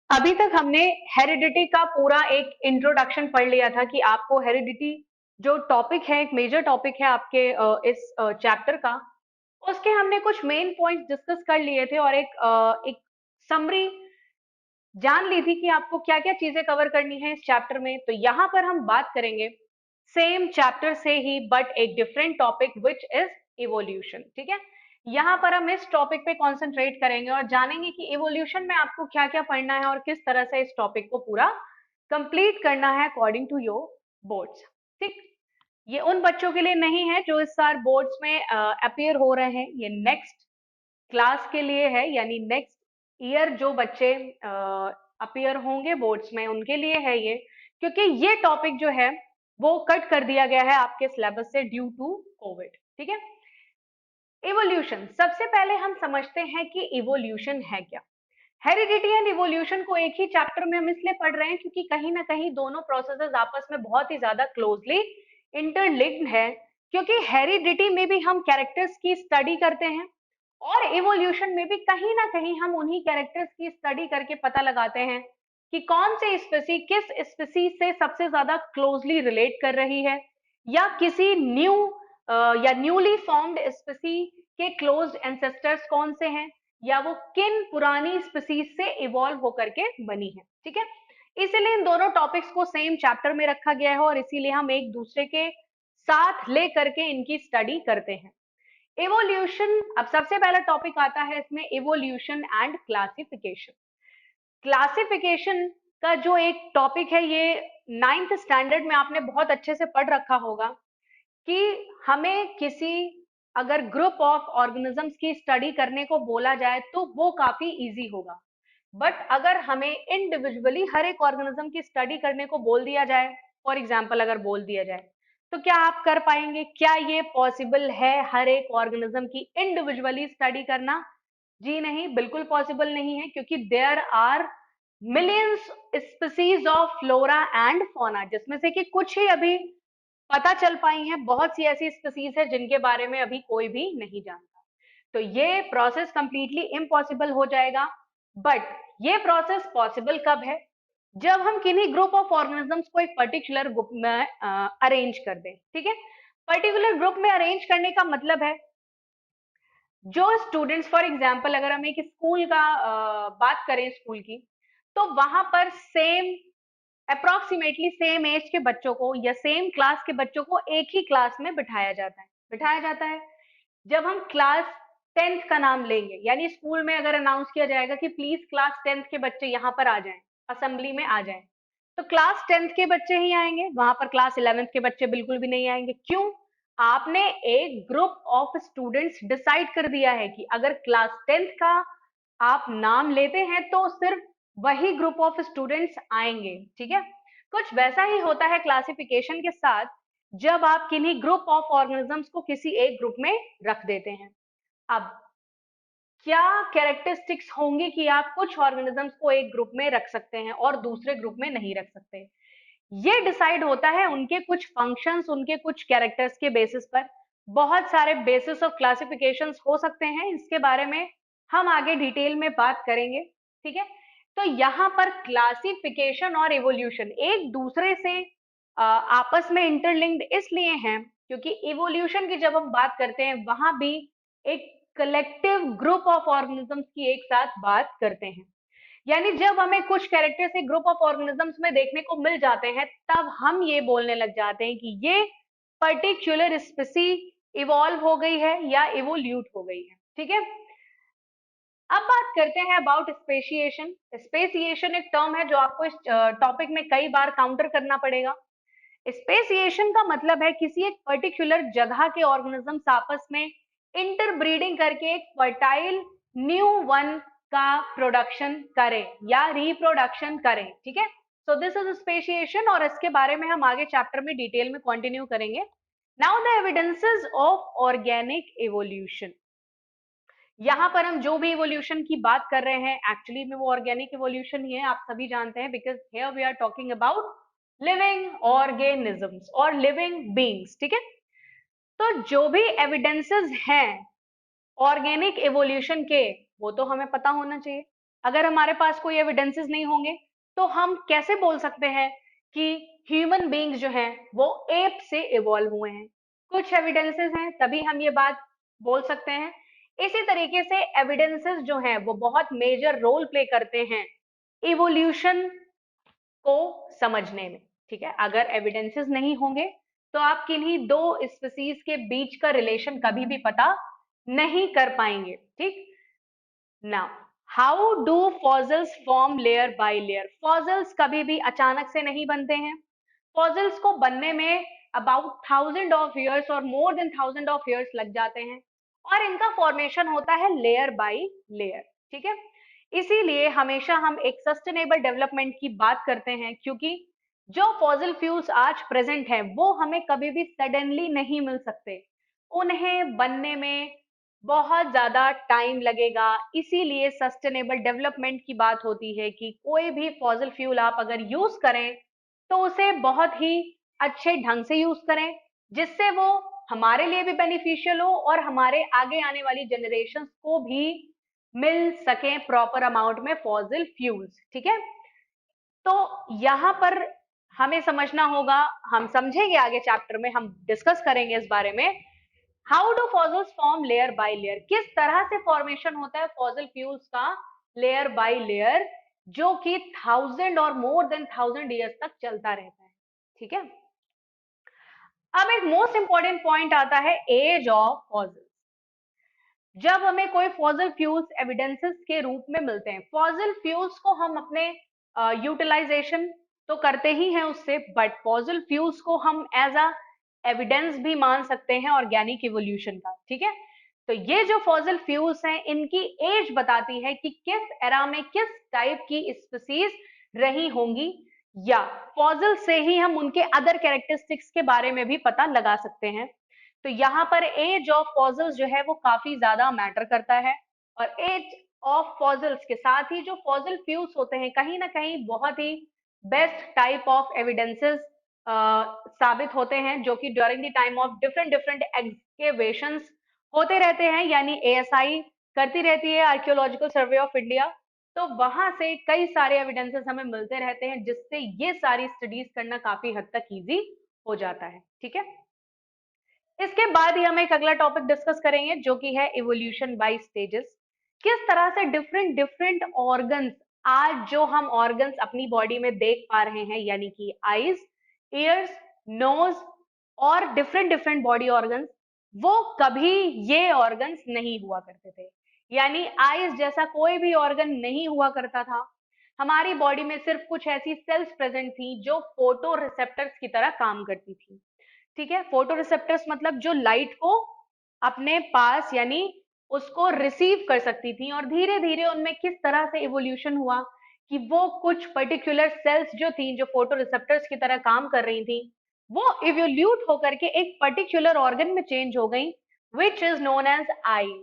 अभी तक हमने हेरिडिटी का पूरा एक इंट्रोडक्शन पढ़ लिया था कि आपको हेरिडिटी जो टॉपिक है, एक मेजर टॉपिक है आपके इस चैप्टर का, उसके हमने कुछ मेन पॉइंट्स डिस्कस कर लिए थे और एक समरी जान ली थी कि आपको क्या क्या चीजें कवर करनी है इस चैप्टर में। तो यहाँ पर हम बात करेंगे सेम चैप्टर से ही बट एक different topic which is evolution. ठीक है, यहाँ पर हम इस टॉपिक पे कॉन्सेंट्रेट करेंगे और जानेंगे कि इवोल्यूशन में आपको क्या क्या पढ़ना है और किस तरह से इस टॉपिक को पूरा कंप्लीट करना है अकॉर्डिंग टू योर बोर्ड्स। ठीक, ये उन बच्चों के लिए नहीं है जो इस साल बोर्ड्स में अपियर हो रहे हैं, ये नेक्स्ट क्लास के लिए है, यानी नेक्स्ट ईयर जो बच्चे अपीयर होंगे बोर्ड्स में उनके लिए है ये, क्योंकि ये टॉपिक जो है वो कट कर दिया गया है आपके सिलेबस से ड्यू टू कोविड। ठीक है, इवोल्यूशन सबसे पहले हम समझते हैं कि इवोल्यूशन है क्या। हेरिडिटी एंड इवोल्यूशन को एक ही चैप्टर में हम इसलिए पढ़ रहे हैं क्योंकि कहीं ना कहीं दोनों प्रोसेसेस आपस में बहुत ही ज्यादा क्लोजली इंटरलिंक्ड है, क्योंकि हेरिडिटी में भी हम कैरेक्टर्स की स्टडी करते हैं और इवोल्यूशन में भी कहीं ना कहीं हम उन्हीं कैरेक्टर्स की स्टडी करके पता लगाते हैं कि कौन से स्पीसी किस स्पीसी से सबसे ज्यादा क्लोजली रिलेट कर रही है, या किसी न्यू या न्यूली फॉर्म्ड स्पीसी के क्लोज्ड एंसेस्टर्स कौन से हैं, या वो किन पुरानी स्पीसीज से इवॉल्व होकर के बनी है। ठीक है, इसीलिए इन दोनों टॉपिक्स को सेम चैप्टर में रखा गया है और इसीलिए हम एक दूसरे के साथ ले करके इनकी स्टडी करते हैं। इवोल्यूशन, अब सबसे पहला टॉपिक आता है इसमें इवोल्यूशन एंड क्लासिफिकेशन। क्लासिफिकेशन का जो एक टॉपिक है ये नाइन्थ स्टैंडर्ड में आपने बहुत अच्छे से पढ़ रखा होगा कि हमें किसी अगर ग्रुप ऑफ ऑर्गेनिजम्स की स्टडी करने को बोला जाए तो वो काफी इजी होगा, बट अगर हमें इंडिविजुअली हर एक ऑर्गेनिज्म की स्टडी करने को बोल दिया जाए, फॉर एग्जाम्पल अगर बोल दिया जाए, तो क्या आप कर पाएंगे? क्या ये पॉसिबल है हर एक ऑर्गेनिज्म की इंडिविजुअली स्टडी करना? जी नहीं, बिल्कुल पॉसिबल नहीं है, क्योंकि there are millions species of flora and fauna, जिसमें से कि कुछ ही अभी पता चल पाई हैं, बहुत सी ऐसी स्पीसीज है जिनके बारे में अभी कोई भी नहीं जानता। तो ये प्रोसेस कंप्लीटली इम्पॉसिबल हो जाएगा। बट ये प्रोसेस पॉसिबल कब है? जब हम किन्हीं ग्रुप ऑफ ऑर्गेनिजम्स को एक पर्टिकुलर ग्रुप में अरेंज कर दें। ठीक है, पर्टिकुलर ग्रुप में अरेंज करने का मतलब है जो स्टूडेंट्स, फॉर एग्जाम्पल अगर हम एक स्कूल का बात करें स्कूल की, तो वहां पर सेम अप्रोक्सीमेटली सेम एज के बच्चों को या सेम क्लास के बच्चों को एक ही क्लास में बिठाया जाता है। जब हम क्लास 10th का नाम लेंगे, यानी स्कूल में अगर अनाउंस किया जाएगा कि प्लीज क्लास 10th के बच्चे यहाँ पर आ जाएं, असेंबली में आ जाएं, तो क्लास 10th के बच्चे ही आएंगे, वहां पर क्लास 11th के बच्चे बिल्कुल भी नहीं आएंगे। क्यों? आपने एक ग्रुप ऑफ स्टूडेंट्स डिसाइड कर दिया है कि अगर क्लास 10th का आप नाम लेते हैं तो सिर्फ वही ग्रुप ऑफ स्टूडेंट्स आएंगे। ठीक है, कुछ वैसा ही होता है क्लासिफिकेशन के साथ, जब आप किन्हीं ग्रुप ऑफ ऑर्गेनिजम्स को किसी एक ग्रुप में रख देते हैं। अब क्या कैरेक्टरिस्टिक्स होंगी कि आप कुछ ऑर्गेनिजम्स को एक ग्रुप में रख सकते हैं और दूसरे ग्रुप में नहीं रख सकते? ये डिसाइड होता है उनके कुछ फंक्शंस, उनके कुछ कैरेक्टर्स के बेसिस पर। बहुत सारे बेसिस ऑफ क्लासिफिकेशंस हो सकते हैं, इसके बारे में हम आगे डिटेल में बात करेंगे। ठीक है, तो यहाँ पर क्लासिफिकेशन और इवोल्यूशन एक दूसरे से आपस में इंटरलिंक्ड इसलिए हैं क्योंकि इवोल्यूशन की जब हम बात करते हैं वहां भी एक कलेक्टिव ग्रुप ऑफ ऑर्गेनिजम्स की एक साथ बात करते हैं, यानी जब हमें कुछ कैरेक्टर्स एक ग्रुप ऑफ ऑर्गेनिजम्स में देखने को मिल जाते हैं तब हम ये बोलने लग जाते हैं कि ये पर्टिकुलर स्पीसी इवॉल्व हो गई है या इवोल्यूट हो गई है। ठीक है, अब बात करते हैं अबाउट स्पेशिएशन। स्पेसिएशन एक टर्म है जो आपको इस टॉपिक में कई बार काउंटर करना पड़ेगा। स्पेसिएशन का मतलब है किसी एक पर्टिकुलर जगह के ऑर्गेनिजम्स आपस में इंटरब्रीडिंग करके एक फर्टाइल न्यू वन का प्रोडक्शन करें या रिप्रोडक्शन करें। ठीक है, सो दिस इज स्पेसिएशन और इसके बारे में हम आगे चैप्टर में डिटेल में कंटिन्यू करेंगे। Now the evidences of organic evolution. यहाँ पर हम जो भी इवोल्यूशन की बात कर रहे हैं एक्चुअली में वो ऑर्गेनिक इवोल्यूशन ही है, आप सभी जानते हैं, because here we are talking about living organisms और लिविंग बीइंग्स। ठीक है, तो जो भी एविडेंसेस हैं ऑर्गेनिक इवोल्यूशन के वो तो हमें पता होना चाहिए। अगर हमारे पास कोई एविडेंसेस नहीं होंगे तो हम कैसे बोल सकते हैं कि ह्यूमन बींग्स जो हैं वो एप से इवॉल्व हुए हैं? कुछ एविडेंसेस हैं तभी हम ये बात बोल सकते हैं। इसी तरीके से एविडेंसेस जो हैं वो बहुत मेजर रोल प्ले करते हैं इवोल्यूशन को समझने में। ठीक है, अगर एविडेंसेस नहीं होंगे तो आप किन्हीं दो स्पीसीज के बीच का रिलेशन कभी भी पता नहीं कर पाएंगे। ठीक, now how do fossils form layer by layer? Fossils कभी भी अचानक से नहीं बनते हैं। फॉसिल्स को बनने में अबाउट 1000 of years और मोर देन 1000 of years लग जाते हैं और इनका फॉर्मेशन होता है लेयर बाय लेयर। ठीक है, इसीलिए हमेशा हम एक सस्टेनेबल डेवलपमेंट की बात करते हैं, क्योंकि जो फॉसिल फ्यूल्स आज प्रेजेंट है वो हमें कभी भी सडनली नहीं मिल सकते, उन्हें बनने में बहुत ज्यादा टाइम लगेगा। इसीलिए सस्टेनेबल डेवलपमेंट की बात होती है कि कोई भी फॉसिल फ्यूल आप अगर यूज करें तो उसे बहुत ही अच्छे ढंग से यूज करें, जिससे वो हमारे लिए भी बेनिफिशियल हो और हमारे आगे आने वाली जनरेशन को भी मिल सके प्रॉपर अमाउंट में फॉसिल फ्यूल्स। ठीक है, तो यहाँ पर हमें समझना होगा, हम समझेंगे आगे चैप्टर में, हम डिस्कस करेंगे इस बारे में। How do fossils form layer by layer? किस तरह से फॉर्मेशन होता है फॉसिल फ्यूल्स का लेयर बाय लेयर, जो कि 1000 और मोर देन 1000 ईयर्स तक चलता रहता है। ठीक है, अब एक मोस्ट इंपॉर्टेंट पॉइंट आता है एज ऑफ फॉसिल्स। जब हमें कोई फॉसिल फ्यूल्स एविडेंसेस के रूप में मिलते हैं, फॉसिल फ्यूल्स को हम अपने यूटिलाइजेशन तो करते ही हैं उससे, बट फॉसिल फ्यूल्स को हम एज अ एविडेंस भी मान सकते हैं ऑर्गेनिक इवोल्यूशन का। ठीक है, तो ये जो फॉसिल फ्यूल्स हैं इनकी एज बताती है कि किस एरा में किस टाइप की स्पीसीज रही होंगी, या फॉसिल से ही हम उनके अदर कैरेक्टरिस्टिक्स के बारे में भी पता लगा सकते हैं। तो यहाँ पर एज ऑफ फॉसिल्स जो है वो काफी ज्यादा मैटर करता है, और एज ऑफ फॉसिल्स के साथ ही जो फॉसिल फ्यूल्स होते हैं कहीं ना कहीं बहुत ही बेस्ट टाइप ऑफ एविडेंसेस साबित होते हैं, जो कि during the time of different different excavations होते रहते हैं, यानी एएसआई करती रहती है आर्कियोलॉजिकल सर्वे ऑफ इंडिया। तो वहां से कई सारे एविडेंसेस हमें मिलते रहते हैं, जिससे ये सारी स्टडीज करना काफी हद तक इजी हो जाता है। ठीक है, इसके बाद ही हम एक अगला टॉपिक डिस्कस करेंगे जो कि है इवोल्यूशन बाय स्टेजेस। किस तरह से डिफरेंट डिफरेंट ऑर्गन्स, आज जो हम ऑर्गन्स अपनी बॉडी में देख पा रहे हैं, यानी कि आईज, ईयर्स, नोज और डिफरेंट डिफरेंट बॉडी ऑर्गन्स, वो कभी ये ऑर्गन्स नहीं हुआ करते थे। यानी आईज जैसा कोई भी ऑर्गन नहीं हुआ करता था। हमारी बॉडी में सिर्फ कुछ ऐसी सेल्स प्रेजेंट थी जो फोटो रिसेप्टर्स की तरह काम करती थी। ठीक है, फोटो रिसेप्टर्स मतलब जो लाइट को अपने पास यानी उसको रिसीव कर सकती थी, और धीरे धीरे उनमें किस तरह से इवोल्यूशन हुआ कि वो कुछ पर्टिकुलर सेल्स जो थी, जो फोटो रिसेप्टर्स की तरह काम कर रही थी, वो इवोल्यूट होकर के एक पर्टिकुलर ऑर्गन में चेंज हो गई, which is known as eye.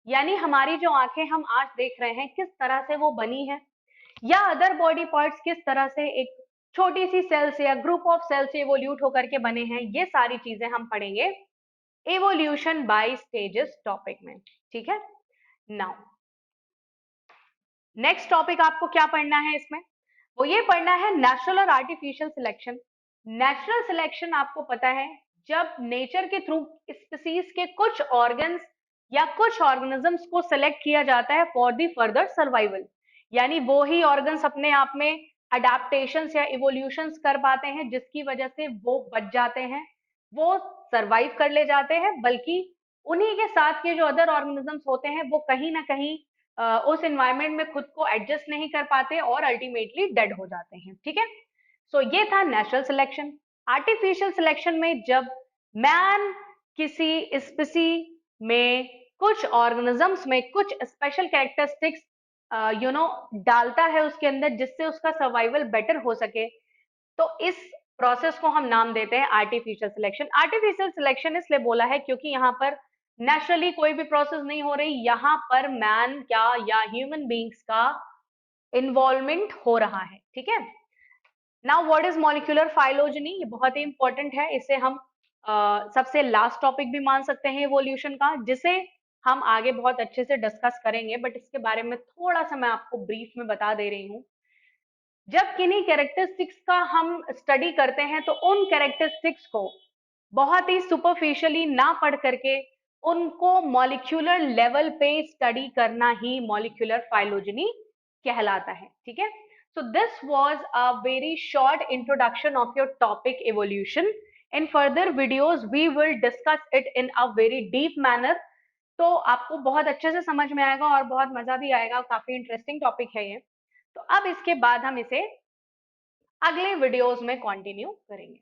यानी हमारी जो आंखें हम आज देख रहे हैं किस तरह से वो बनी है, या अदर बॉडी पार्ट्स किस तरह से एक छोटी सी सेल से या ग्रुप ऑफ सेल से इवोल्यूट होकर के बने हैं, ये सारी चीजें हम पढ़ेंगे इवोल्यूशन बाय स्टेजेस टॉपिक में। ठीक है, नाउ नेक्स्ट टॉपिक आपको क्या पढ़ना है इसमें, वो ये पढ़ना है नेचुरल और आर्टिफिशियल सिलेक्शन। नेचुरल सिलेक्शन आपको पता है जब नेचर के थ्रू स्पीसीज के कुछ ऑर्गन्स या कुछ ऑर्गेनिजम्स को सिलेक्ट किया जाता है फॉर द फर्दर सर्वाइवल, यानी वो ही ऑर्गन्स अपने आप में अडेप्टेशंस या इवोल्यूशंस कर पाते हैं, जिसकी वजह से वो बच जाते हैं, वो सरवाइव कर ले जाते हैं, बल्कि उन्हीं के साथ के जो अदर ऑर्गेनिजम्स होते हैं वो कहीं ना कहीं उस एनवायरमेंट में खुद को एडजस्ट नहीं कर पाते और अल्टीमेटली डेड हो जाते हैं। ठीक है, सो ये था नेचुरल सिलेक्शन। आर्टिफिशियल सिलेक्शन में जब मैन किसी स्पीसी में कुछ ऑर्गेनिजम्स में कुछ स्पेशल कैरेक्टरिस्टिक्स डालता है उसके अंदर, जिससे उसका सर्वाइवल बेटर हो सके, तो इस प्रोसेस को हम नाम देते हैं आर्टिफिशियल सिलेक्शन। आर्टिफिशियल सिलेक्शन इसलिए बोला है क्योंकि यहाँ पर नेचुरली कोई भी प्रोसेस नहीं हो रही, यहाँ पर मैन क्या या ह्यूमन बींग्स का इन्वॉल्वमेंट हो रहा है। ठीक है, now what is molecular phylogeny, ये बहुत ही इंपॉर्टेंट है, इसे हम सबसे लास्ट टॉपिक भी मान सकते हैं इवोल्यूशन का, जिसे हम आगे बहुत अच्छे से डिस्कस करेंगे, बट इसके बारे में थोड़ा सा मैं आपको ब्रीफ में बता दे रही हूँ। जब किन्हीं कैरेक्टरिस्टिक्स का हम स्टडी करते हैं तो उन कैरेक्टरिस्टिक्स को बहुत ही सुपरफिशियली ना पढ़ करके उनको मॉलिक्यूलर लेवल पे स्टडी करना ही मॉलिक्यूलर फाइलोजेनी कहलाता है, ठीक है। So this was a very short introduction of your topic evolution. In further videos we will discuss it in a very deep manner, तो आपको बहुत अच्छे से समझ में आएगा और बहुत मजा भी आएगा, काफी इंटरेस्टिंग टॉपिक है ये। तो अब इसके बाद हम इसे अगले वीडियोस में कंटिन्यू करेंगे।